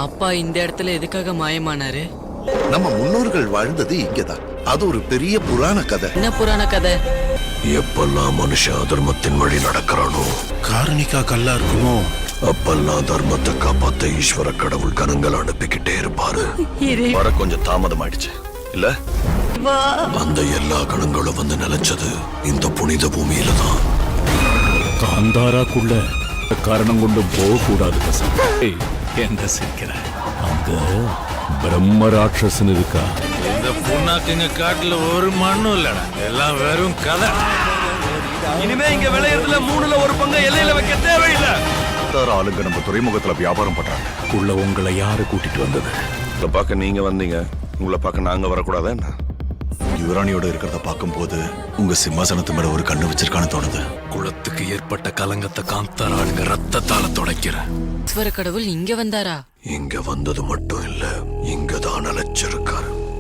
அப்பா இந்த இடத்துல எதுக்காக மாயமானாரு? நம்ம முன்னோர்கள் வாழ்ந்தது இங்கதான். அது ஒரு பெரிய புராண கதை. என்ன புராண கதை? எப்பெல்லாம் மனுஷ அதர்மத்தின் வழி நடக்கிறானோ, காரணிக்கா கல்லா இருக்குமோ, அப்பெல்லாம் தர்மத்தை காப்பாத்த ஈஸ்வர கடவுள் கணங்கள் அனுப்பிக்கிட்டே இருப்பாரு. வர கொஞ்சம் தாமதம் ஆயிடுச்சு இல்ல? அந்த எல்லா கணங்களும் வந்து நிலைச்சது இந்த புனித பூமியில தான். காந்தாராக்குள்ள காரணம் கொண்டு போக கூடாது. என்ன சிரிக்கிற? அங்க பிரம்ம ராட்சசன் இருக்கா? இந்த புண்ணாக்குங்க காட்டுல ஒரு மண்ணும் இல்லடா, எல்லாம் வெறும் கதை. இனிமே இங்க விளையறதுல 3ல் 1 பங்கு எல்லையில வைக்க தேவையில்லை. ஆளுங்க நம்ம துறைமுகத்துல வியாபாரம் பண்றாங்க. உள்ள உங்களை யாரு கூட்டிட்டு வந்தது? உங்களை பார்க்க நீங்க வந்தீங்க, உங்களை பார்க்க நாங்க வரக்கூடாதா என்ன? யுவராணியோட இருக்கிறத பார்க்கும்போது உங்க சிம்மாசனத்து மேல ஒரு கண்ணு வச்சிருக்கான்னு தோணுது. குளத்துக்கு ஏற்பட்ட கலங்கத்தை காந்தார ஆளுங்க ரத்தத்தால துடைக்கிற ஈஸ்வர கடவுள் இங்க வந்தாரா? இங்க வந்தது மட்டும் இல்ல,